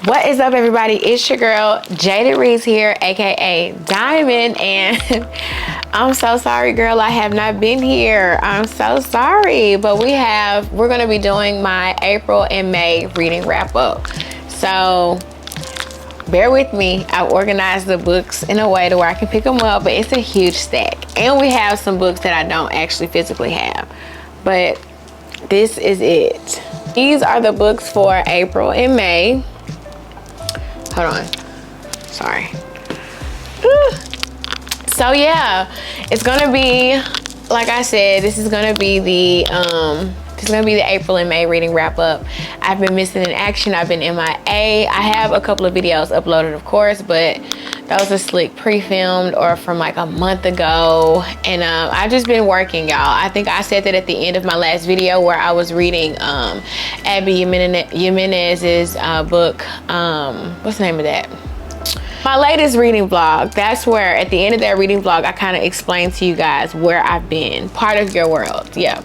What is up, everybody? It's your girl Jaded Reese here, aka Diamond, and I'm so sorry, girl, I have not been here. I'm so sorry, but we're gonna be doing my April and May reading wrap up. So bear with me. I've organized the books in a way to where I can pick them up, but it's a huge stack, and we have some books that I don't actually physically have, but this is it. These are the books for April and May. Hold on, sorry. So yeah, it's gonna be, like I said, this is gonna be the April and May reading wrap up. I've been missing in action. I've been MIA. I have a couple of videos uploaded, of course, but those are slick pre-filmed or from like a month ago. And I've just been working, y'all. I think I said that at the end of my last video where I was reading Abby Jimenez's book. What's the name of that? My latest reading vlog. That's where at the end of that reading vlog, I kind of explained to you guys where I've been. Part of your world, yeah.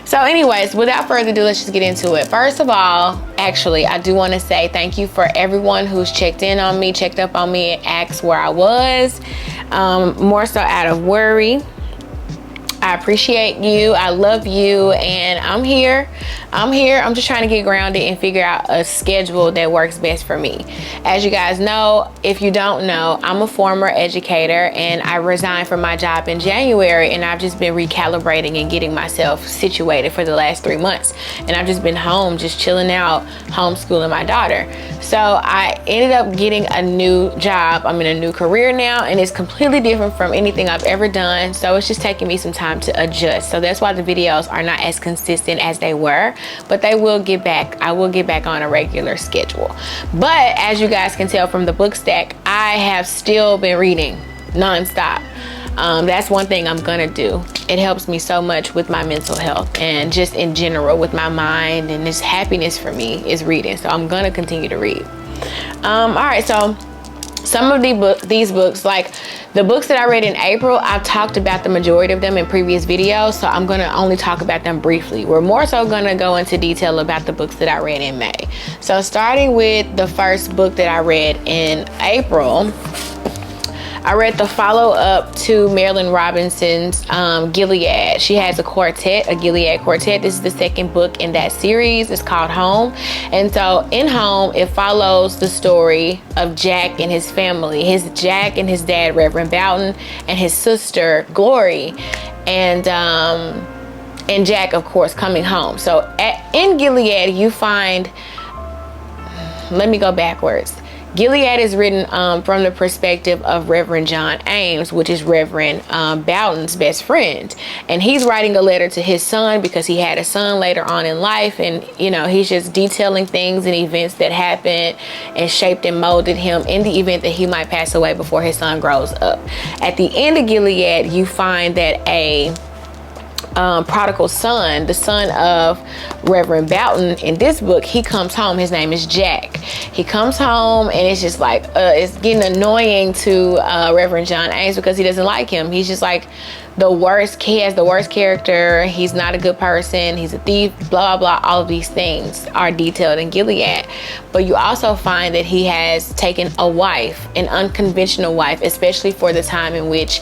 So anyways, without further ado, let's just get into it. First of all, actually, I do want to say thank you for everyone who's checked in on me, checked up on me, and asked where I was, more so out of worry. I appreciate you. I love you, and I'm here. I'm just trying to get grounded and figure out a schedule that works best for me. As you guys know, if you don't know, I'm a former educator, and I resigned from my job in January, and I've just been recalibrating and getting myself situated for the last 3 months. And I've just been home, just chilling out, homeschooling my daughter. So I ended up getting a new job. I'm in a new career now, and it's completely different from anything I've ever done. So it's just taking me some time to adjust. So that's why the videos are not as consistent as they were, but they will get back. I will get back on a regular schedule. But as you guys can tell from the book stack, I have still been reading nonstop. That's one thing I'm gonna do. It helps me so much with my mental health and just in general with my mind, and this happiness for me is reading. So I'm gonna continue to read. All right, so some of these books, like the books that I read in April, I've talked about the majority of them in previous videos, so I'm gonna only talk about them briefly. We're more so gonna go into detail about the books that I read in May. So starting with the first book that I read in April, I read the follow-up to Marilyn Robinson's Gilead. She has a quartet, a Gilead quartet. This is the second book in that series. It's called Home. And so in Home, it follows the story of Jack and his family. Jack and his dad, Reverend Boughton, and his sister, Glory. And Jack, of course, coming home. So in Gilead, you find, let me go backwards. Gilead is written from the perspective of Reverend John Ames, which is Reverend Boughton's best friend. And he's writing a letter to his son because he had a son later on in life. And, you know, he's just detailing things and events that happened and shaped and molded him in the event that he might pass away before his son grows up. At the end of Gilead, you find that a prodigal son, the son of Reverend Boughton in this book, he comes home. His name is Jack. He comes home, and it's just like it's getting annoying to Reverend John Ames because he doesn't like him. He's just like the worst. He has the worst character. He's not a good person. He's a thief, blah, blah, blah. All of these things are detailed in Gilead. But you also find that he has taken a wife, an unconventional wife, especially for the time in which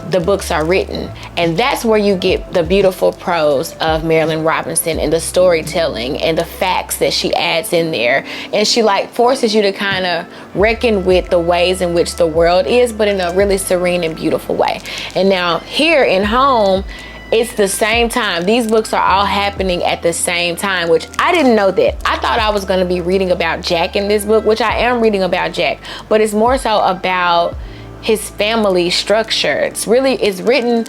the books are written. And that's where you get the beautiful prose of Marilyn Robinson and the storytelling and the facts that she adds in there. And she like forces you to kind of reckon with the ways in which the world is, but in a really serene and beautiful way. And now here in Home, it's the same time. These books are all happening at the same time, which I didn't know that. I thought I was going to be reading about Jack in this book, which I am reading about Jack, but it's more so about his family structure. It's written,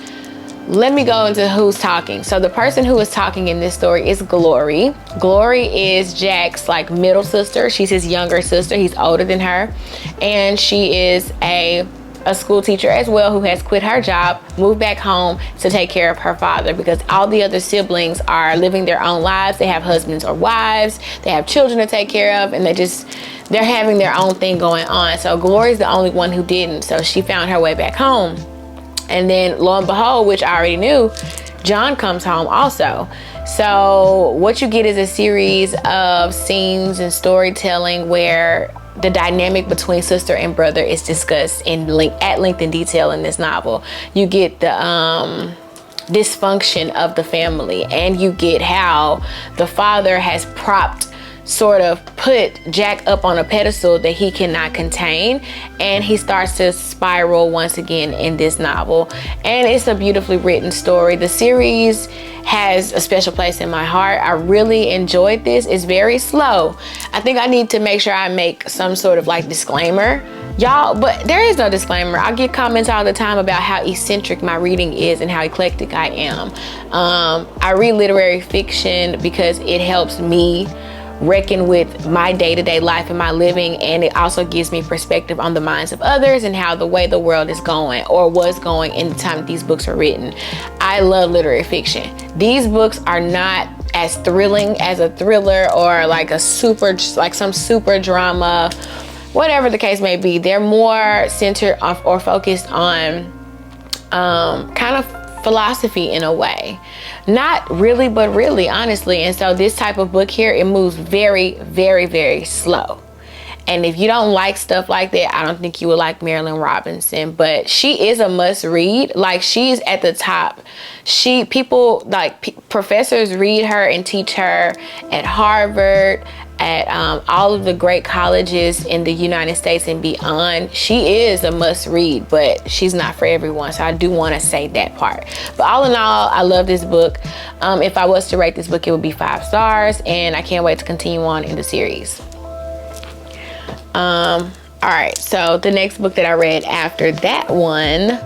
let me go into who's talking. So the person who is talking in this story is Glory. Glory is Jack's like middle sister. She's his younger sister. He's older than her. And she is a school teacher as well, who has quit her job, moved back home to take care of her father because all the other siblings are living their own lives. They have husbands or wives. They have children to take care of, and they're having their own thing going on. So Glory's the only one who didn't. So she found her way back home. And then lo and behold, which I already knew, John comes home also. So what you get is a series of scenes and storytelling where the dynamic between sister and brother is discussed at length and detail in this novel. You get the dysfunction of the family, and you get how the father has sort of put Jack up on a pedestal that he cannot contain, and he starts to spiral once again in this novel. And it's a beautifully written story. The series has a special place in my heart. I really enjoyed this. It's very slow. I think I need to make sure I make some sort of like disclaimer, y'all, but there is no disclaimer. I get comments all the time about how eccentric my reading is and how eclectic I am. I read literary fiction because it helps me reckon with my day-to-day life and my living, and it also gives me perspective on the minds of others and how the way the world is going or was going in the time these books were written. I love literary fiction. These books are not as thrilling as a thriller or like some super drama, whatever the case may be. They're more centered off or focused on kind of philosophy in a way. Not really, but really, honestly. And so this type of book here, it moves very, very, very slow. And if you don't like stuff like that, I don't think you would like Marilynne Robinson. But she is a must read. Like, she's at the top. Professors read her and teach her at Harvard, at all of the great colleges in the United States and beyond. She is a must read, but she's not for everyone. So I do want to say that part. But all in all, I love this book. If I was to rate this book, it would be 5 stars, and I can't wait to continue on in the series. All right, so the next book that I read after that one,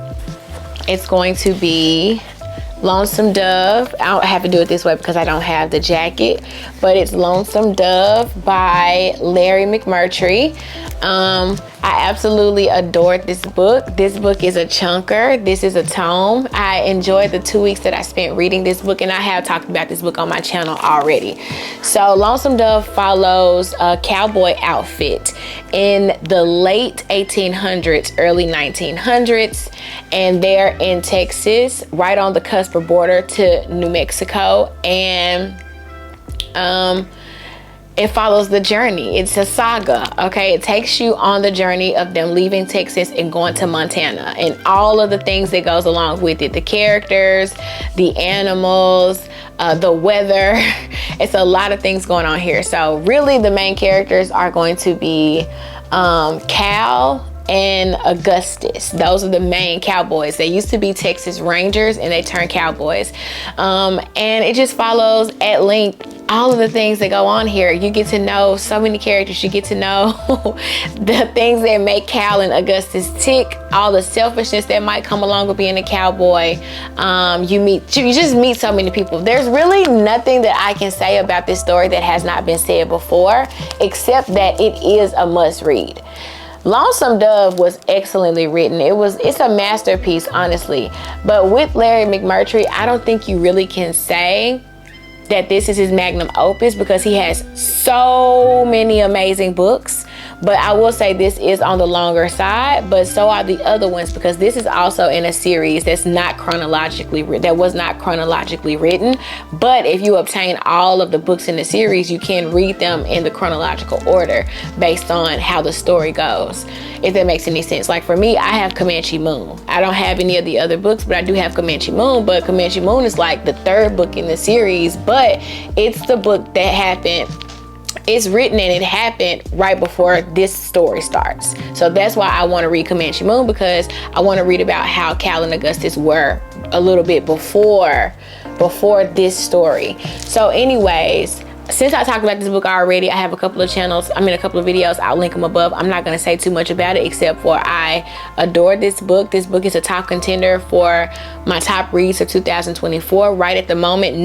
it's going to be Lonesome Dove. I don't have to do it this way because I don't have the jacket, but it's Lonesome Dove by Larry McMurtry. I absolutely adored this book. This book is a chunker. This is a tome. I enjoyed the 2 weeks that I spent reading this book, and I have talked about this book on my channel already. So Lonesome Dove follows a cowboy outfit in the late 1800s, early 1900s, and they're in Texas, right on the cusp of border to New Mexico, and it follows the journey. It's a saga, okay? It takes you on the journey of them leaving Texas and going to Montana and all of the things that goes along with it. The characters, the animals, the weather. It's a lot of things going on here. So really the main characters are going to be Cal and Augustus. Those are the main cowboys. They used to be Texas Rangers and they turned cowboys. And it just follows at length all of the things that go on here. You get to know so many characters. You get to know the things that make Cal and Augustus tick, all the selfishness that might come along with being a cowboy. You just meet so many people. There's really nothing that I can say about this story that has not been said before, except that it is a must read. Lonesome Dove was excellently written. It's a masterpiece, honestly. But with Larry McMurtry, I don't think you really can say that this is his magnum opus because he has so many amazing books. But I will say this is on the longer side, but so are the other ones, because this is also in a series that was not chronologically written. But if you obtain all of the books in the series, you can read them in the chronological order based on how the story goes, if that makes any sense. Like for me, I have Comanche Moon. I don't have any of the other books, but I do have Comanche Moon. But Comanche Moon is like the 3rd book in the series, but it's the book that happened. It's written and it happened right before this story starts. So that's why I want to read Comanche Moon, because I want to read about how Cal and Augustus were a little bit before this story. So anyways, since I talked about this book already, I have a couple of videos. I'll link them above. I'm not going to say too much about it, except for I adore this book. This book is a top contender for my top reads of 2024 right at the moment.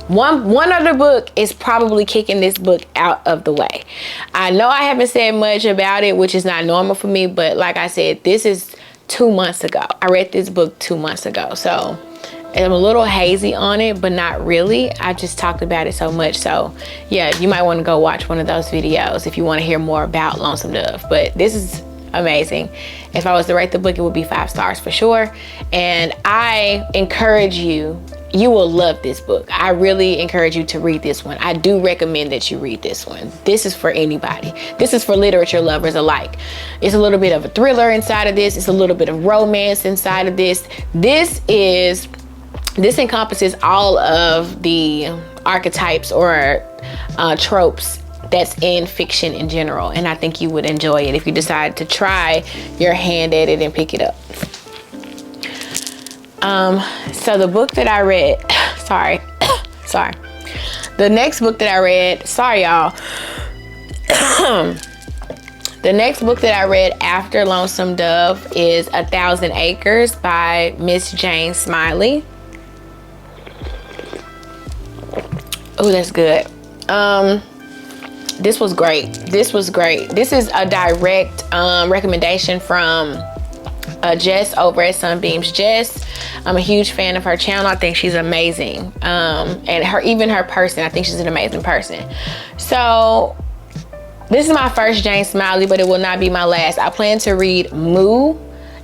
One other book is probably kicking this book out of the way. I know I haven't said much about it, which is not normal for me, but like I said, this is 2 months ago. I read this book 2 months ago, so I'm a little hazy on it, but not really. I just talked about it so much. So yeah, you might want to go watch one of those videos if you want to hear more about Lonesome Dove. But this is amazing. If I was to rate the book, it would be 5 stars for sure. And I encourage you, you will love this book. I really encourage you to read this one. I do recommend that you read this one. This is for anybody. This is for literature lovers alike. It's a little bit of a thriller inside of this. It's a little bit of romance inside of this. This encompasses all of the archetypes or tropes that's in fiction in general. And I think you would enjoy it if you decide to try your hand at it and pick it up. So the book that I read, sorry. The next book that I read, sorry y'all. The next book that I read after Lonesome Dove is 1,000 Acres by Miss Jane Smiley. Oh, that's good. This was great. This is a direct recommendation from Jess over at sunbeamsjess. I'm a huge fan of her channel. I think she's amazing. And even her person, I think she's an amazing person. So this is my first Jane Smiley, but it will not be my last. I plan to read Moo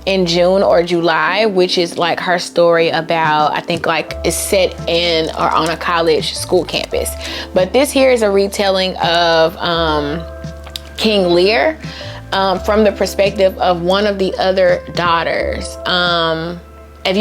in June or July, which is like her story about, I think like it's set in or on a college school campus. But this here is a retelling of King Lear from the perspective of one of the other daughters. If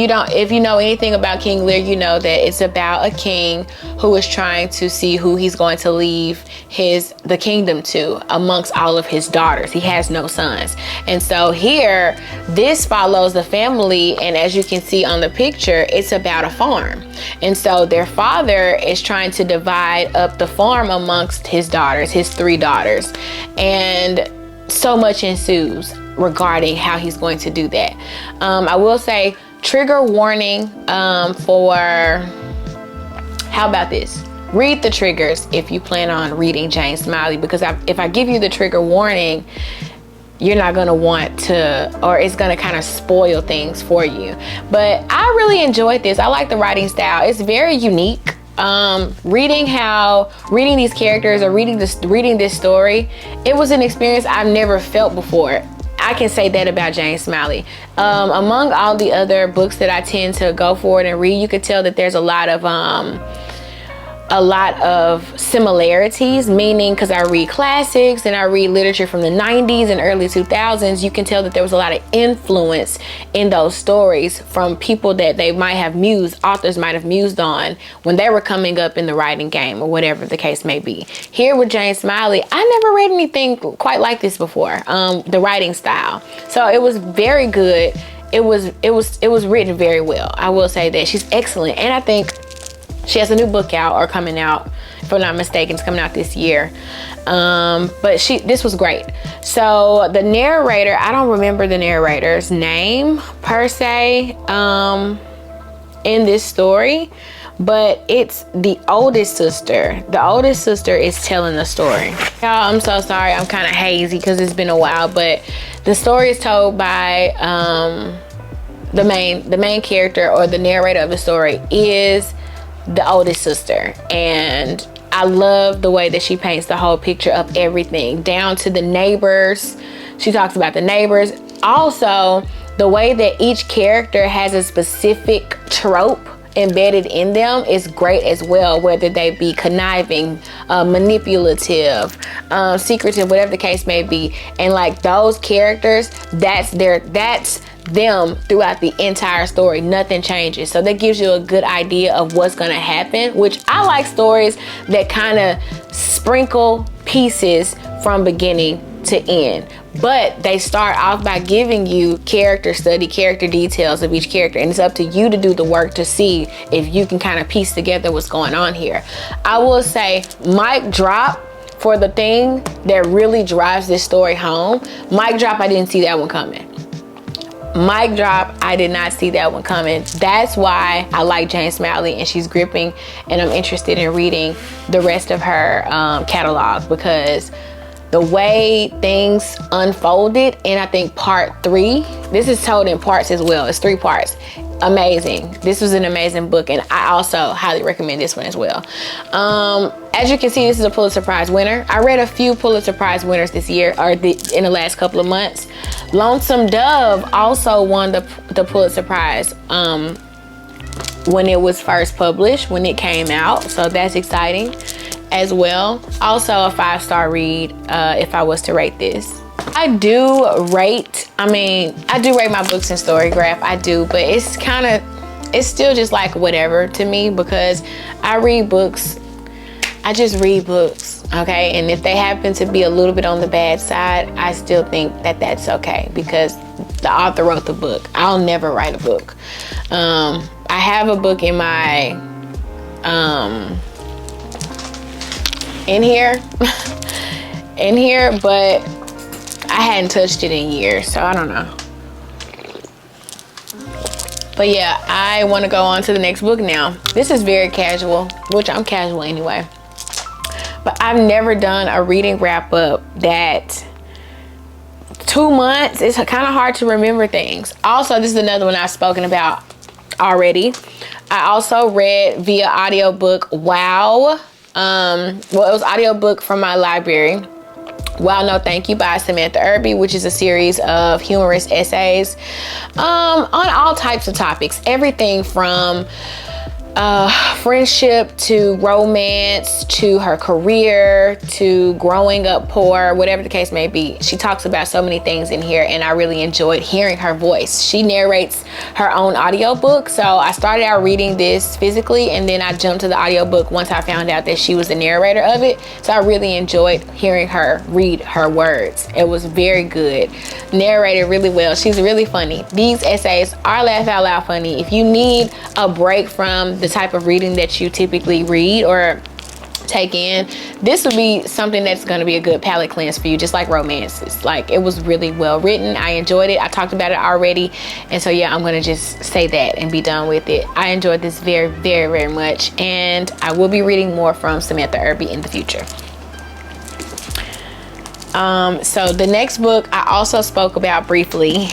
you know anything about King Lear, you know that it's about a king who is trying to see who he's going to leave the kingdom to amongst all of his daughters. He has no sons. And so here, this follows the family, and as you can see on the picture, it's about a farm. And so their father is trying to divide up the farm amongst his daughters, his 3 daughters. And so much ensues regarding how he's going to do that. I will say, trigger warning for, how about this? Read the triggers if you plan on reading Jane Smiley, because if I give you the trigger warning, you're not going to want to, or it's going to kind of spoil things for you. But I really enjoyed this. I like the writing style. It's very unique. Reading these characters or reading this story, it was an experience I've never felt before. I can say that about Jane Smiley. Among all the other books that I tend to go forward and read, you could tell that there's a lot of similarities, meaning because I read classics and I read literature from the 90s and early 2000s, you can tell that there was a lot of influence in those stories from people that authors might have mused on when they were coming up in the writing game or whatever the case may be. Here with Jane Smiley, I never read anything quite like this before, the writing style. So it was very good. It was written very well. I will say that she's excellent. And I think she has a new book out or coming out, if I'm not mistaken. It's coming out this year. But this was great. So the narrator, I don't remember the narrator's name per se in this story, but it's the oldest sister. The oldest sister is telling the story. Y'all, I'm so sorry. I'm kind of hazy because it's been a while, but the story is told by the main character, or the narrator of the story is the oldest sister, and I love the way that she paints the whole picture of everything down to the neighbors. She talks about the neighbors. Also, the way that each character has a specific trope embedded in them is great as well, whether they be conniving, manipulative, secretive, whatever the case may be. And like those characters, that's them throughout the entire story. Nothing changes. So that gives you a good idea of what's going to happen, which I like stories that kind of sprinkle pieces from beginning to end. But they start off by giving you character study, character details of each character, and it's up to you to do the work to see if you can kind of piece together what's going on here. I will say, mic drop for the thing that really drives this story home. Mic drop, I didn't see that one coming. Mic drop, I did not see that one coming. That's why I like Jane Smiley, and she's gripping, and I'm interested in reading the rest of her catalog, because the way things unfolded in, I think, part 3, this is told in parts as well. It's 3 parts. Amazing. This was an amazing book, and I also highly recommend this one as well. As you can see, this is a Pulitzer Prize winner. I read a few Pulitzer Prize winners this year, or in the last couple of months. Lonesome Dove also won the Pulitzer Prize when it was first published, when it came out. So that's exciting as well. Also a 5-star read if I was to rate this. I do rate my books in Storygraph. I do, but it's still just like whatever to me, because I just read books, okay? And if they happen to be a little bit on the bad side, I still think that that's okay, because the author wrote the book. I'll never write a book. I have a book in my in here but I hadn't touched it in years, so I don't know. But yeah, I want to go on to the next book now. This is very casual, which I'm casual anyway. But I've never done a reading wrap up that 2 months. It's kind of hard to remember things. Also, this is another one I've spoken about already. I also read via audiobook Wow. It was audiobook from my library. Wow, No Thank You by Samantha Irby, which is a series of humorous essays on all types of topics. Everything from friendship to romance to her career to growing up poor, whatever the case may be. She talks about so many things in here, and I really enjoyed hearing her voice. She narrates her own audiobook, so I started out reading this physically, and then I jumped to the audiobook once I found out that she was the narrator of it. So I really enjoyed hearing her read her words. It was very good, narrated really well. She's really funny. These essays are laugh out loud funny. If you need a break from the type of reading that you typically read or take in, this would be something that's going to be a good palate cleanse for you, just like romances. Like, it was really well written. I enjoyed it. I talked about it already, and so yeah, I'm going to just say that and be done with it. I enjoyed this very, very, very much, and I will be reading more from Samantha Irby in the future. So the next book I also spoke about briefly,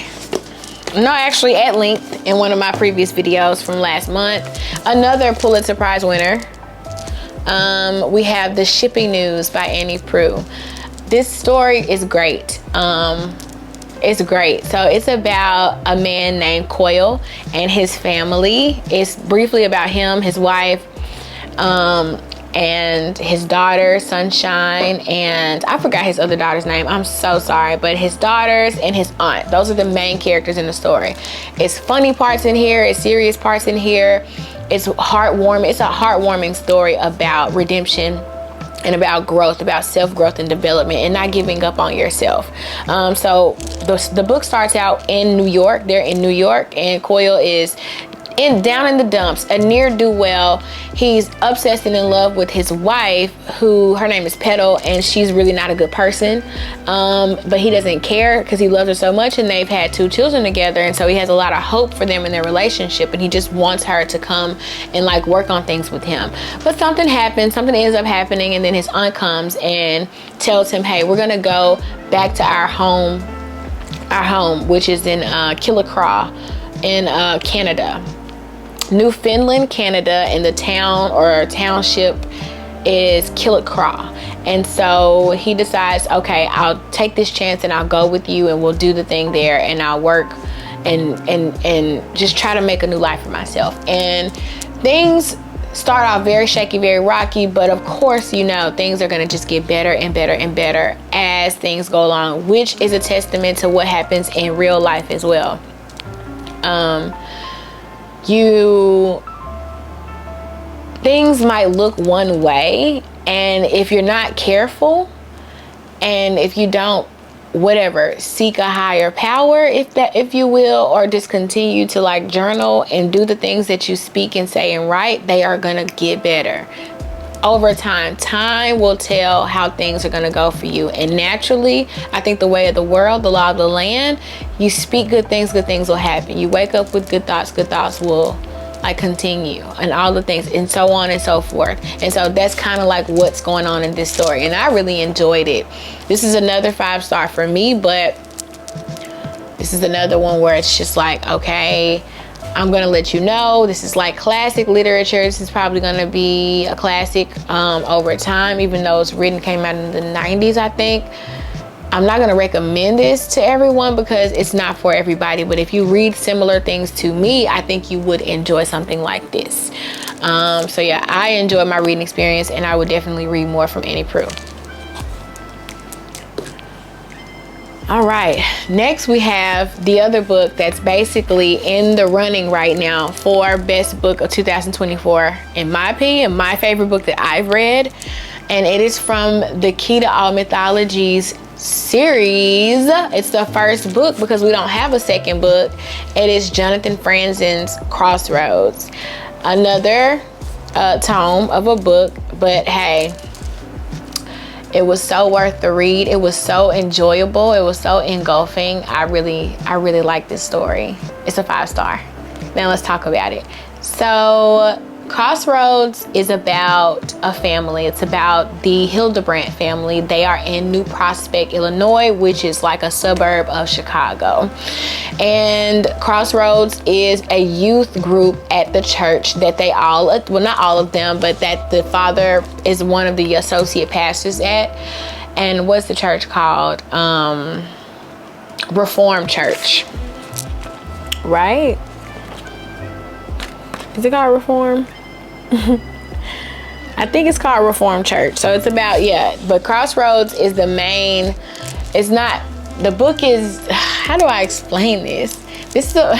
no, actually at length, in one of my previous videos from last month. Another Pulitzer Prize winner. We have The Shipping News by Annie Proulx. This story is great. It's great. So it's about a man named Coyle and his family. It's briefly about him, his wife, and his daughter Sunshine, and I forgot his other daughter's name. I'm so sorry, but his daughters and his aunt. Those are the main characters in the story. It's funny parts in here. It's serious parts in here. It's heartwarming. It's a heartwarming story about redemption and about growth, about self-growth and development, and not giving up on yourself. So the book starts out in New York. They're in New York, and Coyle is down in the dumps, a ne'er-do-well. He's obsessed and in love with his wife, who her name is Petal, and she's really not a good person, but he doesn't care because he loves her so much, and they've had 2 children together, and so he has a lot of hope for them in their relationship, and he just wants her to come and like work on things with him. But something happens, something ends up happening, and then his aunt comes and tells him, hey, we're gonna go back to our home, which is in Killicraw in Canada, Newfoundland, Canada, and the town or township is Killicraw. And so he decides, okay, I'll take this chance and I'll go with you, and we'll do the thing there, and I'll work and just try to make a new life for myself. And things start off very shaky, very rocky, but of course, you know, things are going to just get better and better and better as things go along, which is a testament to what happens in real life as well. Things might look one way, and if you're not careful, and if you don't seek a higher power, if you will, or just continue to like journal and do the things that you speak and say and write, they are gonna get better over time. Time will tell how things are gonna go for you, and naturally, I think the way of the world, the law of the land, you speak good things will happen. You wake up with good thoughts will like continue, and all the things, and so on and so forth. And so that's kind of like what's going on in this story, and I really enjoyed it. This is another 5-star for me, but this is another one where it's just like, okay, I'm gonna let you know, this is like classic literature. This is probably gonna be a classic over time, even though it's came out in the 90s, I think. I'm not going to recommend this to everyone because it's not for everybody, but if you read similar things to me, I think you would enjoy something like this. So yeah, I enjoyed my reading experience, and I would definitely read more from Annie Proulx. All right, next we have the other book that's basically in the running right now for best book of 2024, in my opinion, my favorite book that I've read, and it is from the Key to All Mythologies series. It's the first book because we don't have a second book. It is Jonathan Franzen's Crossroads, another tome of a book, but hey, it was so worth the read. It was so enjoyable. It was so engulfing. I really like this story. It's a 5-star. Now let's talk about it. So Crossroads is about a family. It's about the Hildebrandt family. They are in New Prospect, Illinois, which is like a suburb of Chicago. And Crossroads is a youth group at the church that they all, well, not all of them, but that the father is one of the associate pastors at. And what's the church called? Reformed Church, right? Is it called Reform? I think it's called Reformed Church. So it's about, yeah, but Crossroads is the main, it's not, the book is, how do I explain this? This is a,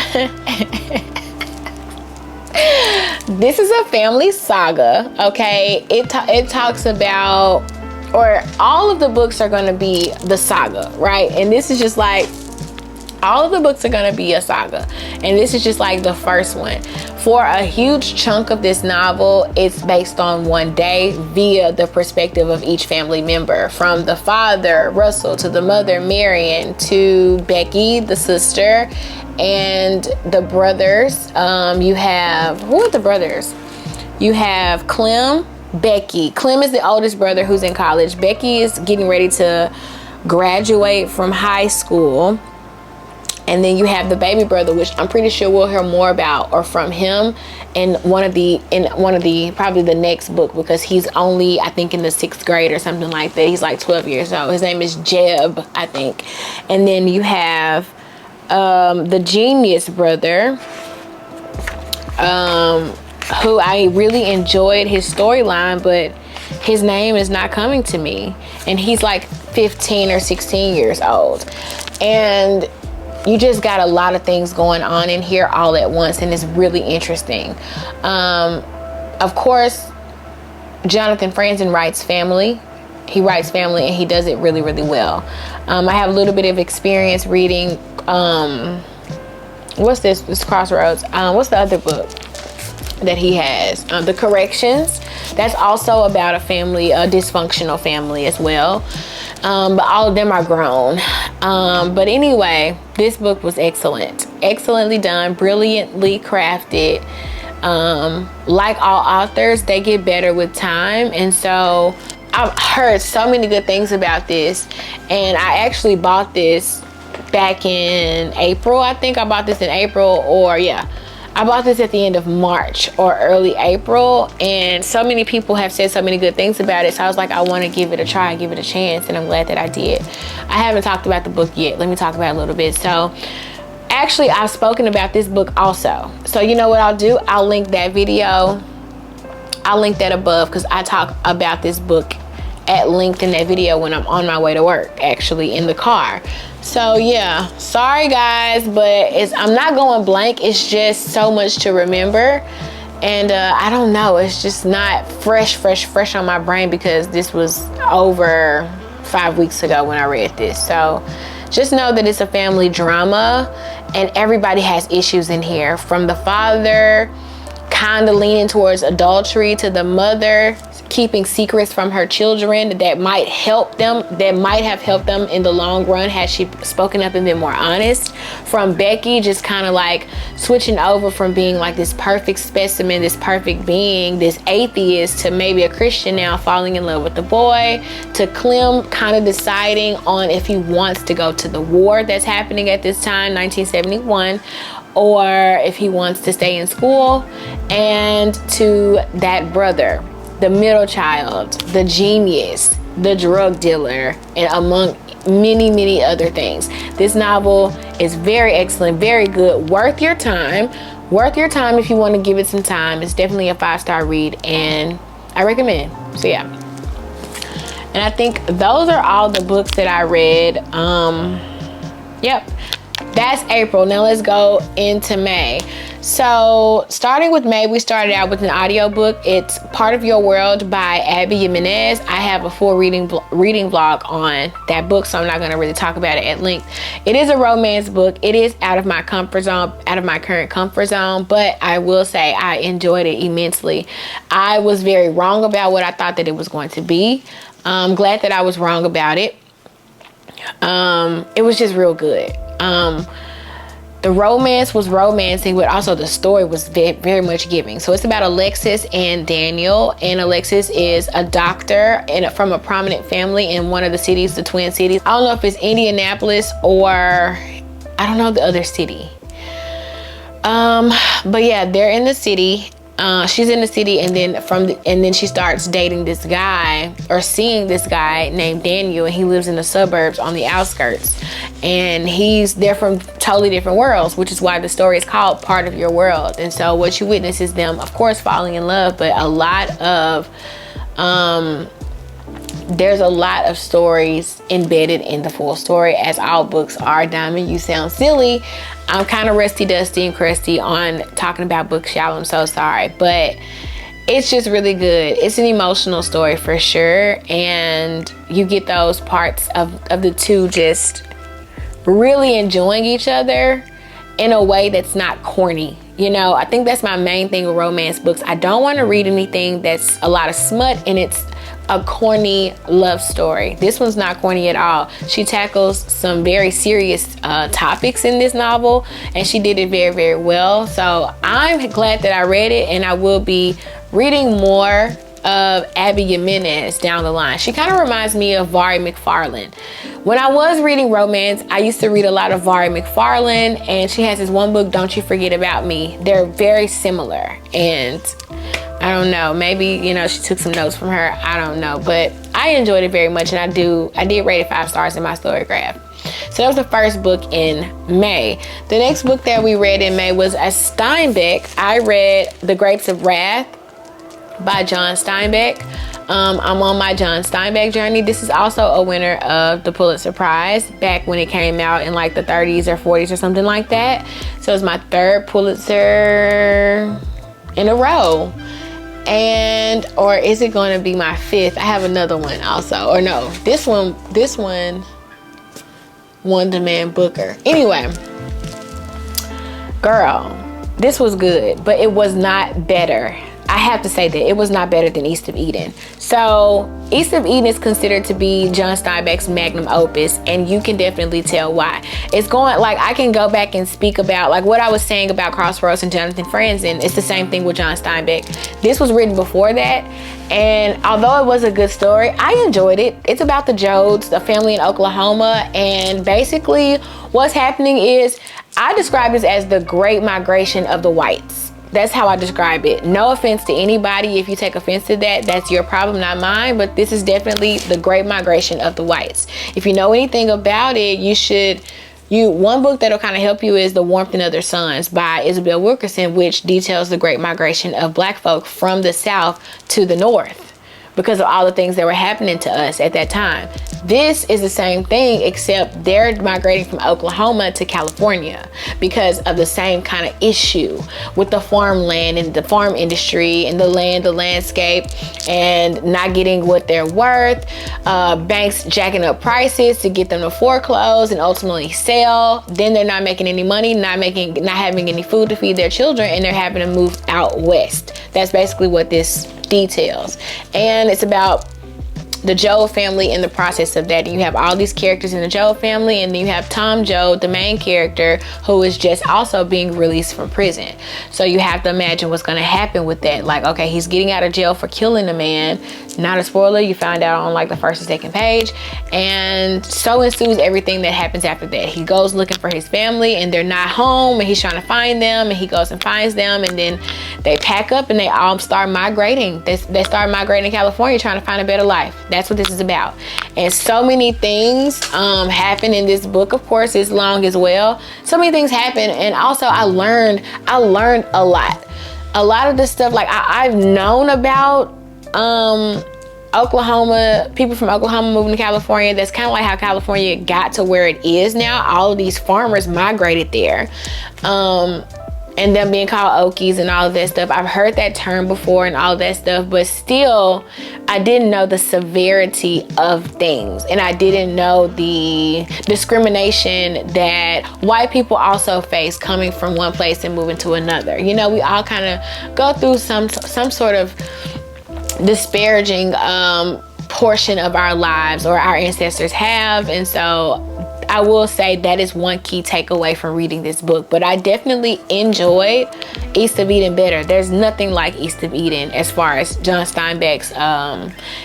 this is a family saga, okay? It talks about, or all of the books are gonna be the saga, right? And this is just like, all of the books are gonna be a saga, and this is just like the first one. For a huge chunk of this novel, it's based on one day via the perspective of each family member, from the father, Russell, to the mother, Marion, to Becky, the sister, and the brothers. You have, who are the brothers? You have Clem, Becky. Clem is the oldest brother who's in college. Becky is getting ready to graduate from high school. And then you have the baby brother, which I'm pretty sure we'll hear more about or from him in one of the probably the next book, because he's only, I think, in the 6th grade or something like that. He's like 12 years old. His name is Jeb, I think. And then you have the genius brother, who I really enjoyed his storyline, but his name is not coming to me. And he's like 15 or 16 years old. And you just got a lot of things going on in here all at once, and it's really interesting. Of course, Jonathan Franzen writes family. He writes family, and he does it really, really well. I have a little bit of experience reading, what's this? This Crossroads. What's the other book that he has? The Corrections. That's also about a family, a dysfunctional family as well. But all of them are grown. But anyway, this book was excellent. Excellently done, brilliantly crafted. Like all authors, they get better with time. And so I've heard so many good things about this. And I actually bought this back in April. I think I bought this in April, or yeah. I bought this at the end of March or early April, and so many people have said so many good things about it. So I was like, I want to give it a try, give it a chance, and I'm glad that I did. I haven't talked about the book yet. Let me talk about it a little bit. So actually, I've spoken about this book also. So you know what I'll do? I'll link that video. I'll link that above, because I talk about this book at length in that video when I'm on my way to work, actually in the car. So yeah, sorry guys, but I'm not going blank. It's just so much to remember, and I don't know, it's just not fresh on my brain, because this was over 5 weeks ago when I read this. So just know that it's a family drama, and everybody has issues in here, from the father kind of leaning towards adultery, to the mother keeping secrets from her children that might help them, that might have helped them in the long run had she spoken up and been more honest, from Becky just kind of like switching over from being like this perfect specimen, this perfect being, this atheist, to maybe a Christian now falling in love with the boy, to Clem kind of deciding on if he wants to go to the war that's happening at this time, 1971, or if he wants to stay in school, and to that brother, the middle child, the genius, the drug dealer, and among many other things. This novel is very excellent, very good, worth your time if you want to give it some time. It's definitely a 5-star read, and I recommend. So yeah, and I think those are all the books that I read. Yep, that's April. Now let's go into May. So starting with May, we started out with an audiobook. It's Part of Your World by Abby Jimenez. I have a full reading vlog on that book, so I'm not going to really talk about it at length. It is a romance book. It is out of my comfort zone, out of my current comfort zone, but I will say I enjoyed it immensely. I was very wrong about what I thought that it was going to be. I'm glad that I was wrong about it. It was just real good. The romance was romancing, but also the story was very much giving. So it's about Alexis and Daniel, and Alexis is a doctor from a prominent family in one of the cities, the Twin Cities. I don't know if it's Indianapolis or I don't know the other city. But yeah, they're in the city. She's in the city, and then she starts dating this guy, or seeing this guy named Daniel, and he lives in the suburbs on the outskirts, and they're from totally different worlds, which is why the story is called Part of Your World. And so what you witness is them, of course, falling in love, but there's a lot of stories embedded in the full story, as all books are. Diamond, you sound silly. I'm kind of rusty, dusty, and crusty on talking about books, y'all. I'm so sorry, but it's just really good. It's an emotional story for sure, and you get those parts of the two just really enjoying each other in a way that's not corny. You know, I think that's my main thing with romance books. I don't want to read anything that's a lot of smut and it's a corny love story. This one's not corny at all. She tackles some very serious topics in this novel, and she did it very well. So I'm glad that I read it, and I will be reading more of Abby Jimenez down the line. She kind of reminds me of Vari McFarlane. When I was reading romance, I used to read a lot of Vari McFarlane, and she has this one book, Don't You Forget About Me. They're very similar, and I don't know, maybe, you know, she took some notes from her. I don't know, but I enjoyed it very much, and I did rate it 5 stars in my story graph. So that was the first book in May. The next book that we read in May was a Steinbeck. I read The Grapes of Wrath by John Steinbeck. I'm on my John Steinbeck journey. This is also a winner of the Pulitzer Prize back when it came out in like the 30s or 40s or something like that. So it's my 3rd Pulitzer in a row. Or is it going to be my 5th? I have another one also. Or no, this one won the Man Booker. Anyway, girl, this was good, but it was not better. I have to say that it was not better than East of Eden. So East of Eden is considered to be John Steinbeck's magnum opus, and you can definitely tell why. It's going, like, I can go back and speak about like what I was saying about Crossroads and Jonathan Franzen. It's the same thing with John Steinbeck. This was written before that, and although it was a good story, I enjoyed it. It's about the Jodes, the family in Oklahoma, and basically what's happening is, I describe this as the Great Migration of the whites. That's how I describe it. No offense to anybody. If you take offense to that, that's your problem, not mine. But this is definitely the Great Migration of the whites. If you know anything about it, one book that'll kind of help you is The Warmth in Other Suns by Isabel Wilkerson, which details the Great Migration of Black folk from the South to the North because of all the things that were happening to us at that time. This is the same thing, except they're migrating from Oklahoma to California because of the same kind of issue with the farmland and the farm industry and the landscape, and not getting what they're worth. Banks jacking up prices to get them to foreclose and ultimately sell. Then they're not making any money, not having any food to feed their children, and they're having to move out west. That's basically what this details. And it's about the Jode family in the process of that. And you have all these characters in the Jode family, and then you have Tom Jode, the main character, who is just also being released from prison. So you have to imagine what's going to happen with that. Like, okay, he's getting out of jail for killing a man. Not a spoiler, you find out on like the 1st or 2nd page. And so ensues everything that happens after that. He goes looking for his family, and they're not home, and he's trying to find them, and he goes and finds them, and then they pack up and they all start migrating. They start migrating to California, trying to find a better life. That's what this is about. And so many things happen in this book. Of course, it's long as well. So many things happen, and also I learned a lot. A lot of the stuff, like I've known about Oklahoma, people from Oklahoma moving to California. That's kind of like how California got to where it is now. All of these farmers migrated there. And them being called Okies and all of that stuff. I've heard that term before and all of that stuff, but still, I didn't know the severity of things. And I didn't know the discrimination that white people also face coming from one place and moving to another. You know, we all kind of go through some sort of disparaging portion of our lives, or our ancestors have. And so I will say that is one key takeaway from reading this book. But I definitely enjoyed East of Eden better. There's nothing like East of Eden as far as John Steinbeck's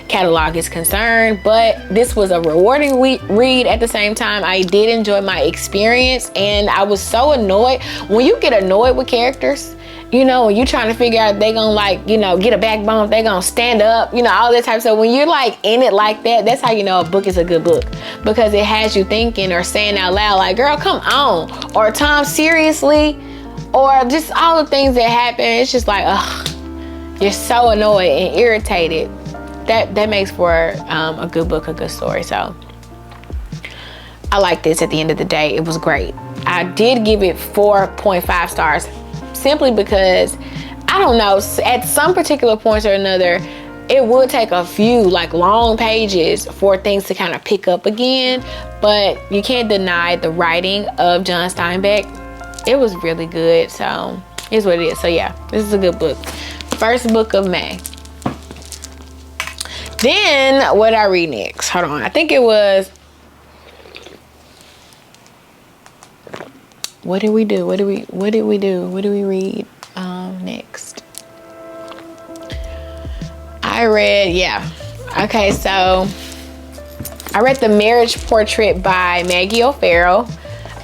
catalog is concerned. But this was a rewarding read at the same time. I did enjoy my experience, and I was so annoyed. When you get annoyed with characters, you know, when you're trying to figure out if they gonna, like, you know, get a backbone, if they gonna stand up, you know, all that type of stuff. When you're like in it like that, that's how you know a book is a good book, because it has you thinking or saying out loud, like, girl, come on, or Tom, seriously, or just all the things that happen. It's just like, ugh, you're so annoyed and irritated. That makes for a good book, a good story. So I like this. At the end of the day, it was great. I did give it 4.5 stars. Simply because, I don't know, at some particular points or another, it would take a few like long pages for things to kind of pick up again. But you can't deny the writing of John Steinbeck. It was really good. So it's what it is. So yeah, this is a good book. First book of May. Then what did I read next? Hold on. I think it was, what did we do? What did we read next? I read, okay, so I read The Marriage Portrait by Maggie O'Farrell.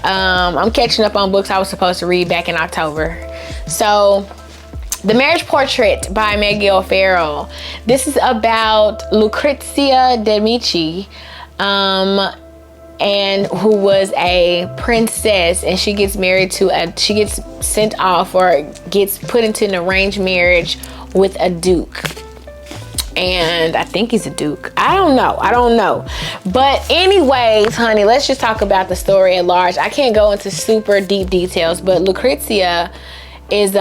I'm catching up on books I was supposed to read back in October. So The Marriage Portrait by Maggie O'Farrell. This is about Lucrezia de Medici, and who was a princess, and she gets married to she gets sent off or gets put into an arranged marriage with a duke. And I think he's a duke. I don't know. But anyways, honey, let's just talk about the story at large. I can't go into super deep details, but Lucrezia is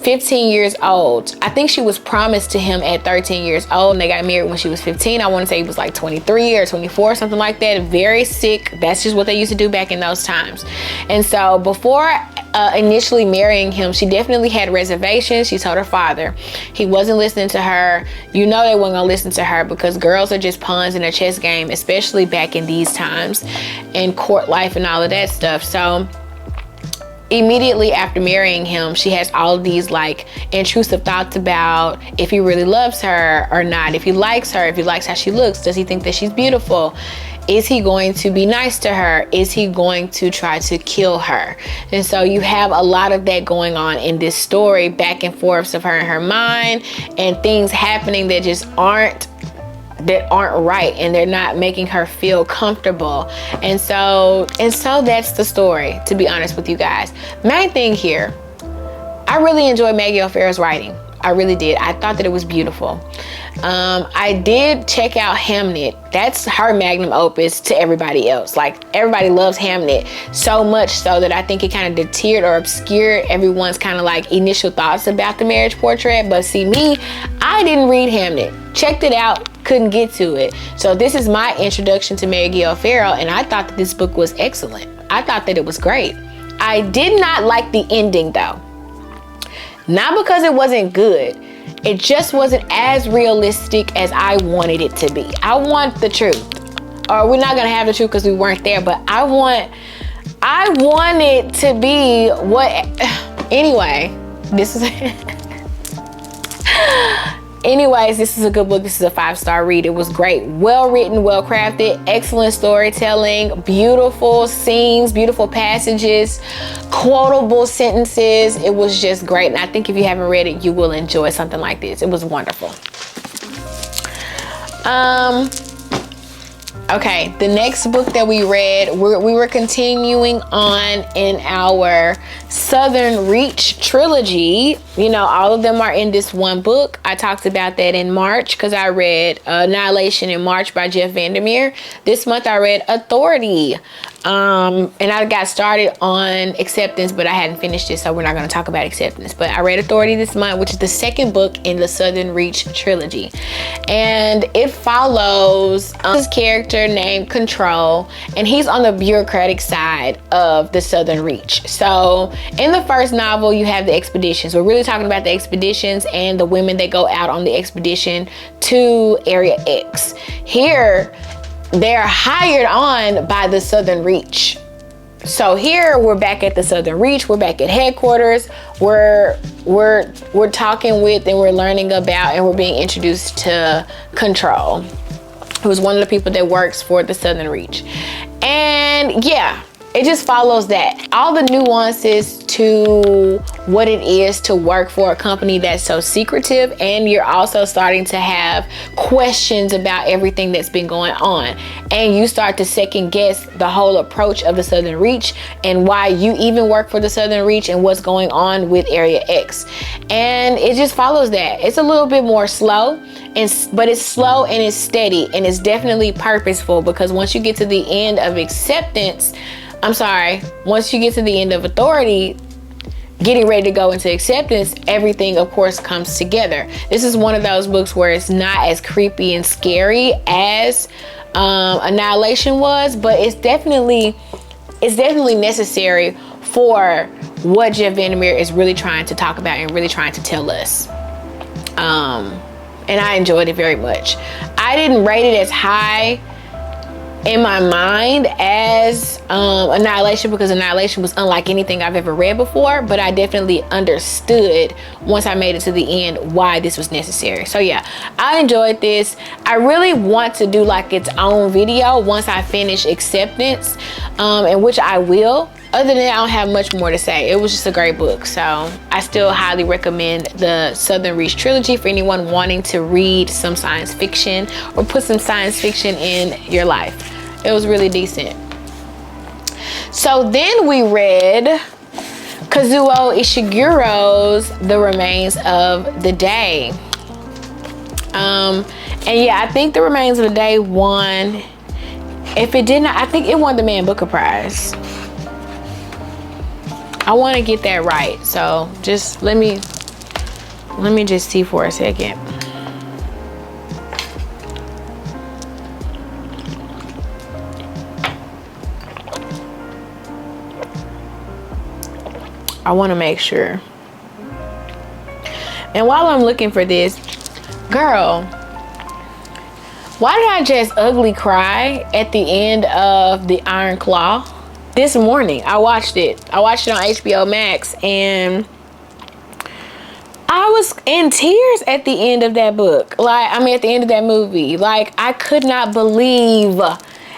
15 years old. I think she was promised to him at 13 years old, and they got married when she was 15. I want to say he was like 23 or 24, something like that. Very sick. That's just what they used to do back in those times. And so before initially marrying him, she definitely had reservations. She told her father he wasn't listening to her. You know, they weren't gonna listen to her, because girls are just pawns in a chess game, especially back in these times, and court life and all of that stuff. So immediately after marrying him, she has all of these like intrusive thoughts about if he really loves her or not, if he likes her, if he likes how she looks, does he think that she's beautiful, is he going to be nice to her, is he going to try to kill her? And so you have a lot of that going on in this story, back and forth of her and her mind, and things happening that just aren't right, and they're not making her feel comfortable. And so that's the story, to be honest with you guys. Main thing here, I really enjoyed Maggie O'Farrell's writing. I really did. I thought that it was beautiful. I did check out Hamnet. That's her magnum opus to everybody else. Like, everybody loves Hamnet so much so that I think it kind of deterred or obscured everyone's kind of like initial thoughts about The Marriage Portrait. But see, me, I didn't read Hamnet. Checked it out, couldn't get to it. So this is my introduction to Maggie O'Farrell, and I thought that this book was excellent. I thought that it was great. I did not like the ending though. Not because it wasn't good. It just wasn't as realistic as I wanted it to be. I want the truth. Or we're not gonna have the truth because we weren't there, but I want it to be what, anyway, this is anyways, this is a good book. This is a 5-star read. It was great. Well written, well crafted, excellent storytelling, beautiful scenes, beautiful passages, quotable sentences. It was just great. And I think if you haven't read it, you will enjoy something like this. It was wonderful. Okay, the next book that we read, we were continuing on in our Southern Reach trilogy. You know, all of them are in this one book. I talked about that in March because I read Annihilation in March by Jeff VanderMeer. This month I read Authority. And I got started on Acceptance, but I hadn't finished it, so we're not going to talk about Acceptance. But I read Authority this month, which is the second book in the Southern Reach trilogy. And it follows this character named Control, and he's on the bureaucratic side of the Southern Reach. So in the first novel, you have the expeditions. We're really talking about the expeditions and the women that go out on the expedition to Area X. Here, they're hired on by the Southern Reach. So here we're back at the Southern Reach. We're back at headquarters. We're talking with and we're learning about and we're being introduced to Control, who's one of the people that works for the Southern Reach. And yeah, it just follows that. All the nuances to what it is to work for a company that's so secretive, and you're also starting to have questions about everything that's been going on. And you start to second guess the whole approach of the Southern Reach and why you even work for the Southern Reach and what's going on with Area X. And it just follows that. It's a little bit more slow, but it's slow and it's steady, and it's definitely purposeful, because once you get to the end of once you get to the end of Authority, getting ready to go into Acceptance, everything of course comes together. This is one of those books where it's not as creepy and scary as Annihilation was, but it's definitely necessary for what Jeff VanderMeer is really trying to talk about and really trying to tell us. And I enjoyed it very much. I didn't rate it as high in my mind as Annihilation, because Annihilation was unlike anything I've ever read before, but I definitely understood once I made it to the end why this was necessary. So yeah, I enjoyed this. I really want to do like its own video once I finish Acceptance, and which I will. Other than that, I don't have much more to say. It was just a great book. So I still highly recommend the Southern Reach trilogy for anyone wanting to read some science fiction or put some science fiction in your life. It was really decent. So then we read Kazuo Ishiguro's The Remains of the Day. And yeah, I think The Remains of the Day won. If it did not, I think it won the Man Booker Prize. I want to get that right. So just let me just see for a second. I want to make sure. And while I'm looking for this, girl, why did I just ugly cry at the end of The Iron Claw? This morning, I watched it. I watched it on HBO Max, and I was in tears at the end of that book. At the end of that movie. Like, I could not believe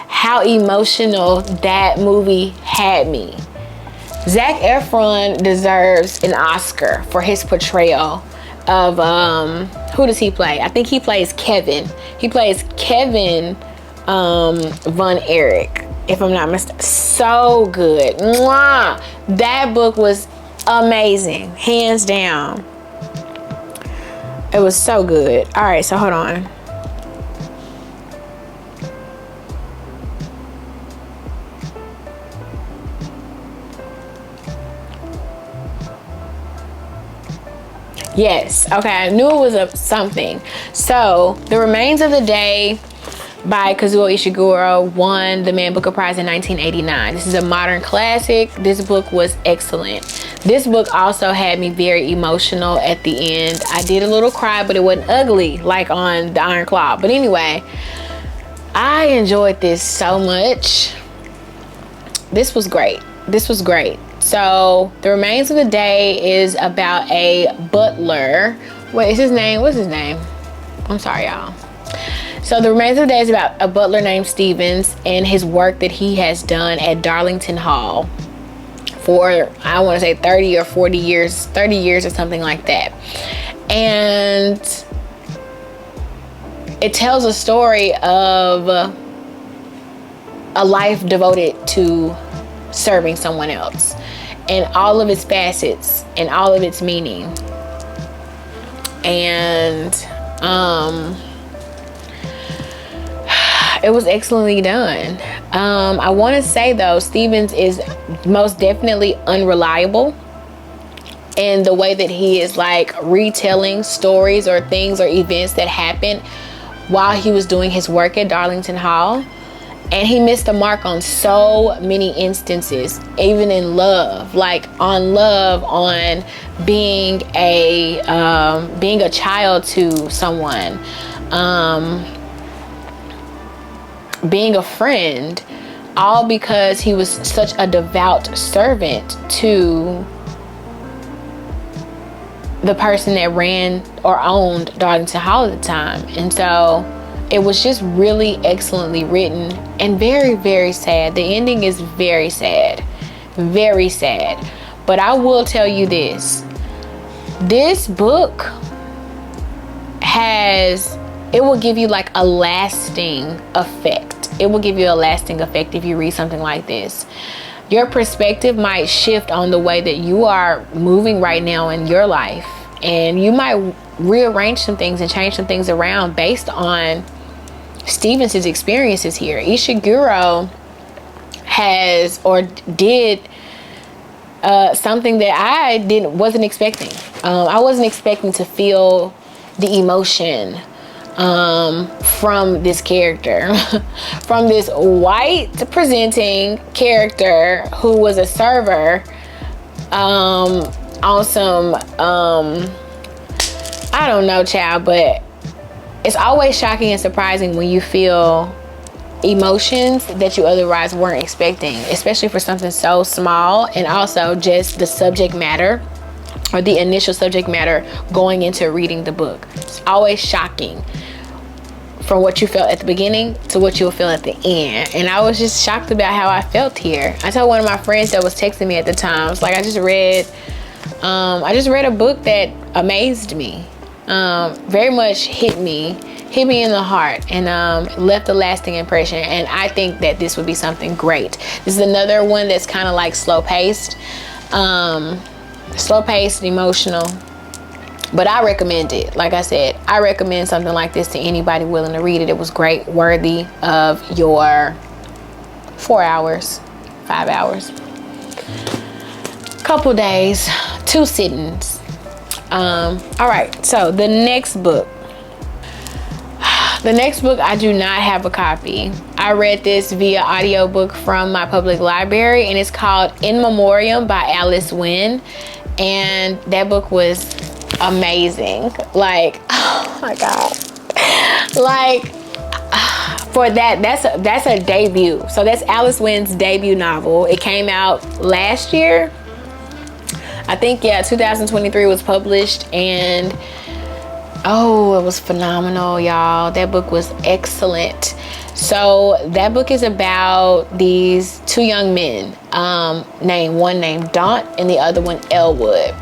how emotional that movie had me. Zac Efron deserves an Oscar for his portrayal of, who does he play? I think he plays Kevin. He plays Kevin Von Erich, if I'm not mistaken. So good. Mwah! That book was amazing, hands down. It was so good. All right, so hold on. Yes, okay, I knew it was something. So, The Remains of the Day by Kazuo Ishiguro won the Man Booker Prize in 1989. This is a modern classic. This book was excellent. This book also had me very emotional at the end. I did a little cry, but it wasn't ugly like on The Iron Claw. But anyway, I enjoyed this so much. This was great. This was great. So, The Remains of the Day is about a butler. Wait, is his name? What's his name? I'm sorry, y'all. So, The Remains of the Day is about a butler named Stevens and his work that he has done at Darlington Hall for, I want to say 30 or 40 years, 30 years or something like that. And it tells a story of a life devoted to serving someone else, and all of its facets and all of its meaning. And it was excellently done. I want to say though, Stevens is most definitely unreliable in the way that he is like retelling stories or things or events that happened while he was doing his work at Darlington Hall. And he missed the mark on so many instances, even in love, like on love, on being a child to someone, being a friend, all because he was such a devout servant to the person that ran or owned Darlington Hall at the time. And so it was just really excellently written and very, very sad. The ending is very sad, very sad. But I will tell you this book it will give you like a lasting effect. It will give you a lasting effect if you read something like this. Your perspective might shift on the way that you are moving right now in your life. And you might rearrange some things and change some things around based on Stevens' experiences here. Ishiguro has or did something that I wasn't expecting. I wasn't expecting to feel the emotion from this character, from this white presenting character who was a server on some I don't know, child, but it's always shocking and surprising when you feel emotions that you otherwise weren't expecting, especially for something so small, and also just the subject matter or the initial subject matter going into reading the book. It's always shocking from what you felt at the beginning to what you'll feel at the end. And I was just shocked about how I felt here. I told one of my friends that was texting me at the time, I was like, I just read a book that amazed me. Very much hit me in the heart, and left a lasting impression. And I think that this would be something great. This is another one that's kind of like slow paced, emotional, but I recommend it. Like I said, I recommend something like this to anybody willing to read it. It was great, worthy of your 4 hours, 5 hours, couple days, 2 sittings. All right, so the next book I do not have a copy. I read this via audiobook from my public library, and it's called In Memoriam by Alice Winn, and that book was amazing. Like, oh my god, like for that's a debut. So that's Alice Winn's debut novel. It came out last year, I think. Yeah, 2023 was published, and oh, it was phenomenal, y'all. That book was excellent. So that book is about these 2 young men, one named Daunt and the other one Elwood.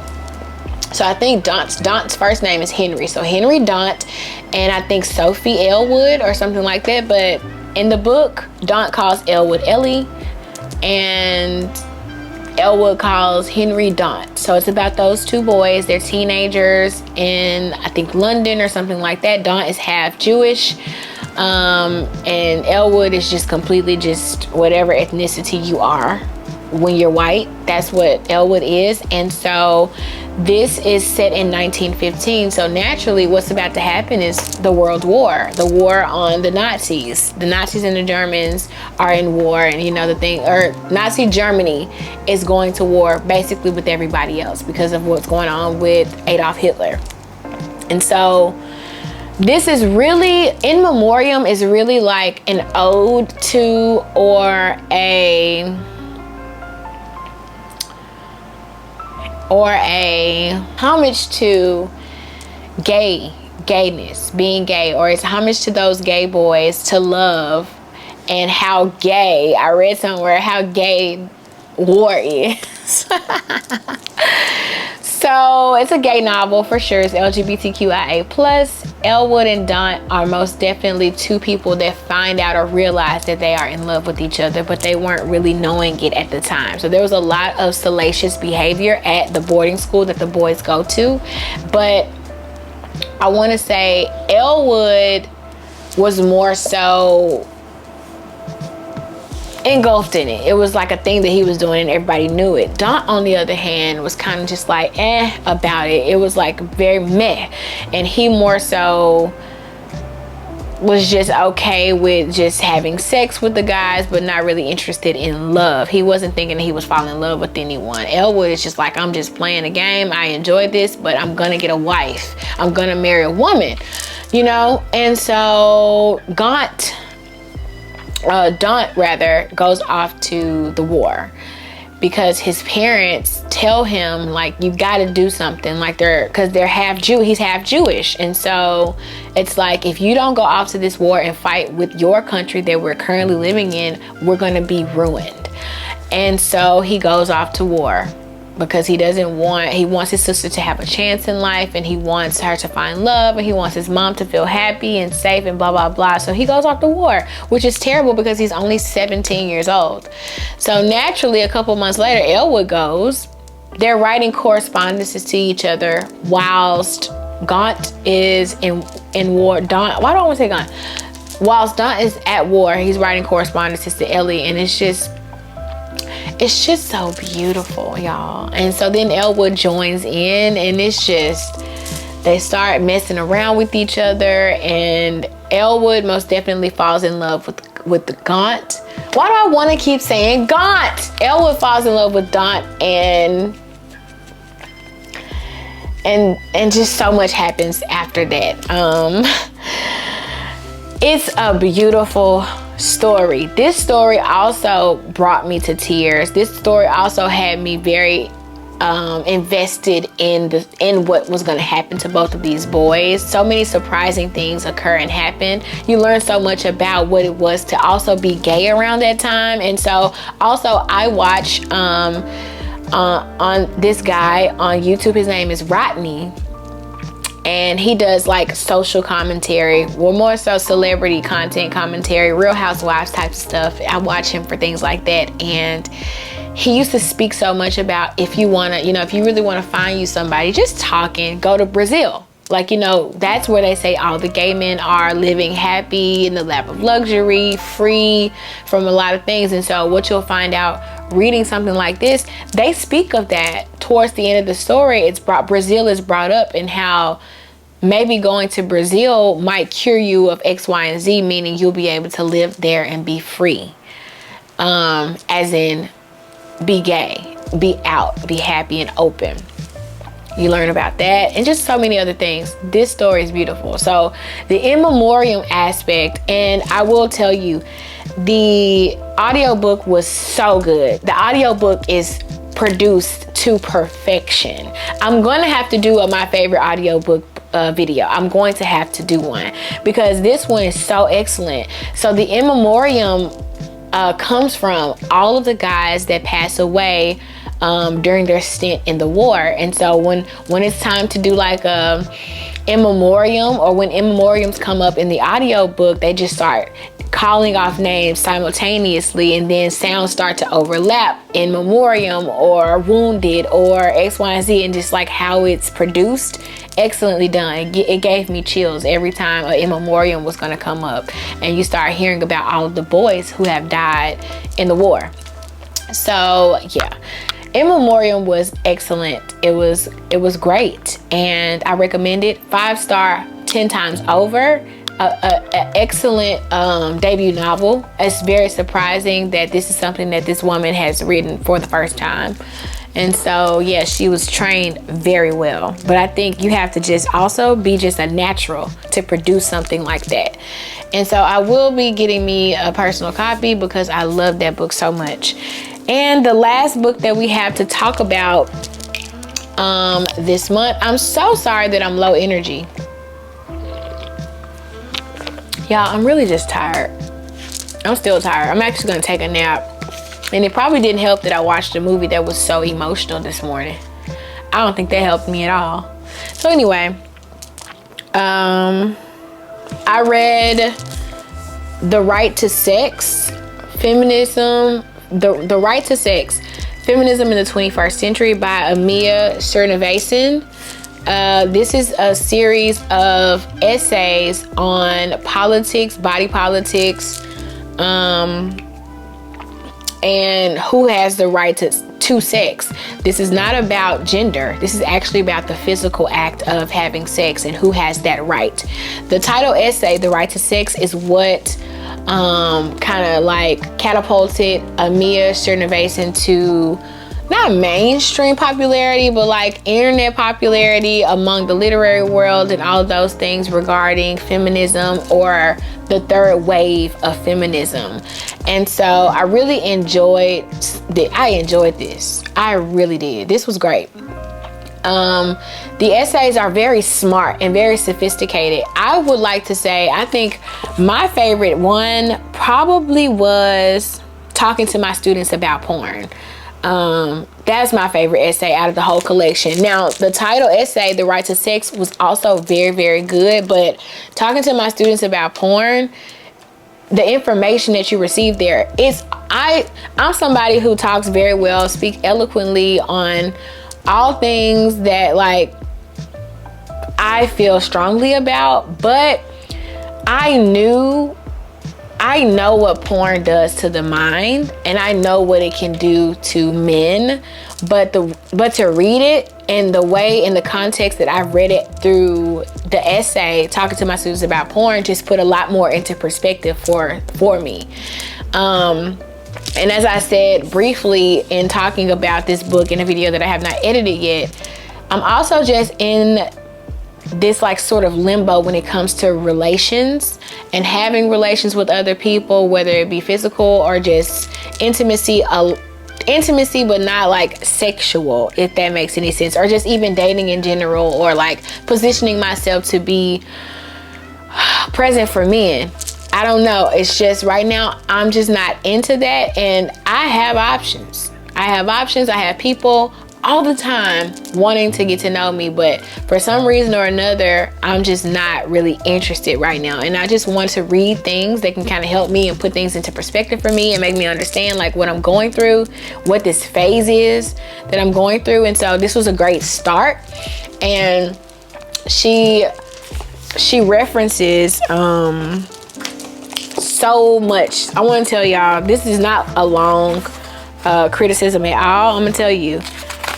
So I think Daunt's first name is Henry. So Henry Daunt, and I think Sophie Elwood or something like that. But in the book, Daunt calls Elwood Ellie, and Elwood calls Henry Daunt. So it's about those 2 boys. They're teenagers in, I think, London or something like that. Daunt is half Jewish, and Elwood is just completely just whatever ethnicity you are when you're white. That's what Elwood is. And so this is set in 1915. So naturally what's about to happen is the World War, the war on the Nazis. The Nazis and the Germans are in war, and Nazi Germany is going to war basically with everybody else because of what's going on with Adolf Hitler. And so this is really, In Memoriam is really like an ode to, or a homage to gayness, being gay, or it's homage to those gay boys, to love, and how gay, I read somewhere, how gay war is. So it's a gay novel for sure. It's LGBTQIA+. Elwood and Daunt are most definitely two people that find out or realize that they are in love with each other, but they weren't really knowing it at the time. So there was a lot of salacious behavior at the boarding school that the boys go to. But I want to say Elwood was more so engulfed in it. It was like a thing that he was doing and everybody knew it. Daunt, on the other hand, was kind of just like about it. It was like very meh. And he more so was just okay with just having sex with the guys, but not really interested in love. He wasn't thinking that he was falling in love with anyone. Elwood is just like, I'm just playing a game. I enjoy this, but I'm gonna get a wife. I'm gonna marry a woman, you know? And so Daunt rather goes off to the war because his parents tell him, like, you got to do something, like because they're half Jew. He's half Jewish, and so it's like, if you don't go off to this war and fight with your country that we're currently living in, we're going to be ruined. And so he goes off to war because he wants his sister to have a chance in life, and he wants her to find love, and he wants his mom to feel happy and safe and blah, blah, blah. So he goes off to war, which is terrible because he's only 17 years old. So naturally, a couple months later, Elwood goes. They're writing correspondences to each other whilst Daunt is in war. Daunt, why do I want to say Daunt? Whilst Daunt is at war, he's writing correspondences to Ellie, and it's just so beautiful, y'all. And so then Elwood joins in, and it's just, they start messing around with each other, and Elwood most definitely falls in love with the Gaunt. Why do I want to keep saying Gaunt? Elwood falls in love with Daunt, and just so much happens after that. It's a beautiful story. This story also brought me to tears. This story also had me very invested in what was going to happen to both of these boys. So many surprising things occur and happen. You learn so much about what it was to also be gay around that time. And so also I watch on this guy on YouTube. His name is Rodney. And he does like social commentary, well, more so celebrity content commentary, Real Housewives type of stuff. I watch him for things like that. And he used to speak so much about, if you want to, if you really want to find you somebody, just talking, go to Brazil. Like, that's where they say all the gay men are living happy in the lap of luxury, free from a lot of things. And so what you'll find out reading something like this, they speak of that towards the end of the story. Brazil is brought up, and how maybe going to Brazil might cure you of X, Y, and Z, meaning you'll be able to live there and be free. As in, be gay, be out, be happy and open. You learn about that and just so many other things. This story is beautiful. So the in memoriam aspect, and I will tell you, the audiobook was so good. The audiobook is produced to perfection. I'm going to have to do my favorite audiobook video. I'm going to have to do one because this one is so excellent. So the in memoriam comes from all of the guys that pass away during their stint in the war. And so when it's time to do like a in memoriam, or when in memoriams come up in the audiobook, they just start calling off names simultaneously, and then sounds start to overlap, in memoriam or wounded or X, Y, and Z, and just like how it's produced, excellently done. It gave me chills every time an in memoriam was going to come up, and you start hearing about all of the boys who have died in the war. So yeah, in memoriam was excellent. It was great, and I recommend it. 5-star 10 times over. An excellent debut novel. It's very surprising that this is something that this woman has written for the first time. And so, yeah, she was trained very well. But I think you have to just also be just a natural to produce something like that. And so I will be getting me a personal copy because I love that book so much. And the last book that we have to talk about this month, I'm so sorry that I'm low energy. Y'all, I'm really just tired. I'm still tired. I'm actually gonna take a nap. And it probably didn't help that I watched a movie that was so emotional this morning. I don't think that helped me at all. So anyway, I read The Right to Sex, Feminism, The Right to Sex, Feminism in the 21st Century by Amia Srinivasan. This is a series of essays on politics, body politics, and who has the right to sex. This is not about gender. This is actually about the physical act of having sex and who has that right. The title essay, The Right to Sex, is what kind of like catapulted Amia Srinivasan to not mainstream popularity, but like internet popularity among the literary world and all of those things regarding feminism, or the third wave of feminism. And so I really enjoyed this. I really did. This was great. The essays are very smart and very sophisticated. I would like to say, I think my favorite one probably was Talking to My Students About Porn. That's my favorite essay out of the whole collection. Now, the title essay, The Right to Sex, was also very, very good, but Talking to My Students About Porn, the information that you receive there, I'm somebody who talks very well, speak eloquently on all things that like I feel strongly about, but I know what porn does to the mind, and I know what it can do to men, but to read it in the way, in the context that I've read it through the essay, Talking to My Students About Porn, just put a lot more into perspective for me. And as I said briefly in talking about this book in a video that I have not edited yet, I'm also just in this like sort of limbo when it comes to relations and having relations with other people, whether it be physical or just intimacy but not like sexual, if that makes any sense, or just even dating in general, or like positioning myself to be present for men. I don't know, it's just right now I'm just not into that, and I have options. I have people all the time wanting to get to know me, but for some reason or another, I'm just not really interested right now. And I just want to read things that can kind of help me and put things into perspective for me and make me understand like what I'm going through, what this phase is that I'm going through. And so this was a great start. And she references so much. I want to tell y'all, this is not a long criticism at all. I'm gonna tell you,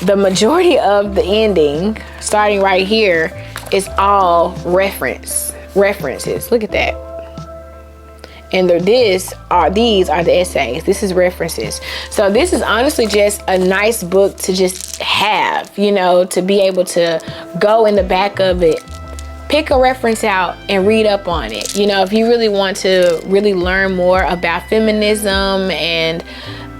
the majority of the ending, starting right here, is all references. Look at that. And these are the essays. This is references. So this is honestly just a nice book to just have, you know, to be able to go in the back of it, pick a reference out and read up on it. You know, if you really want to really learn more about feminism and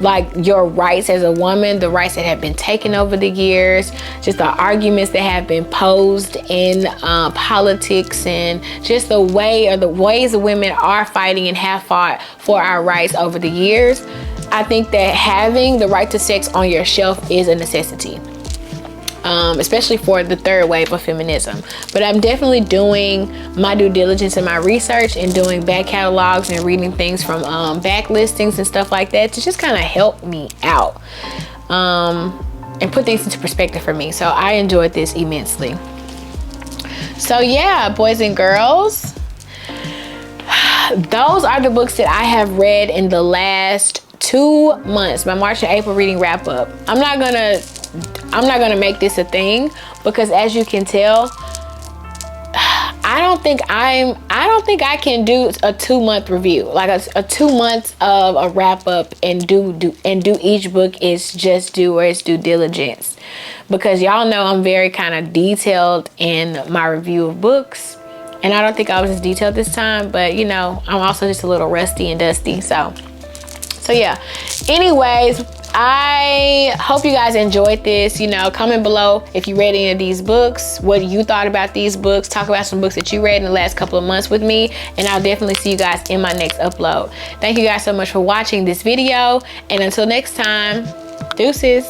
like your rights as a woman, the rights that have been taken over the years, just the arguments that have been posed in politics, and just the ways that women are fighting and have fought for our rights over the years, I think that having The Right to Sex on your shelf is a necessity. Especially for the third wave of feminism. But I'm definitely doing my due diligence and my research and doing back catalogs and reading things from back listings and stuff like that to just kind of help me out and put things into perspective for me. So I enjoyed this immensely. So yeah, boys and girls, those are the books that I have read in the last 2 months. My March and April reading wrap up. I'm not gonna make this a thing because, as you can tell, I don't think I can do a 2-month review, like a 2 months of a wrap up and do each book is just do its due diligence, because y'all know I'm very kind of detailed in my review of books, and I don't think I was as detailed this time, but you know, I'm also just a little rusty and dusty. So yeah, anyways, I hope you guys enjoyed this. You know, comment below if you read any of these books, what you thought about these books. Talk about some books that you read in the last couple of months with me, and I'll definitely see you guys in my next upload. Thank you guys so much for watching this video, and until next time, deuces.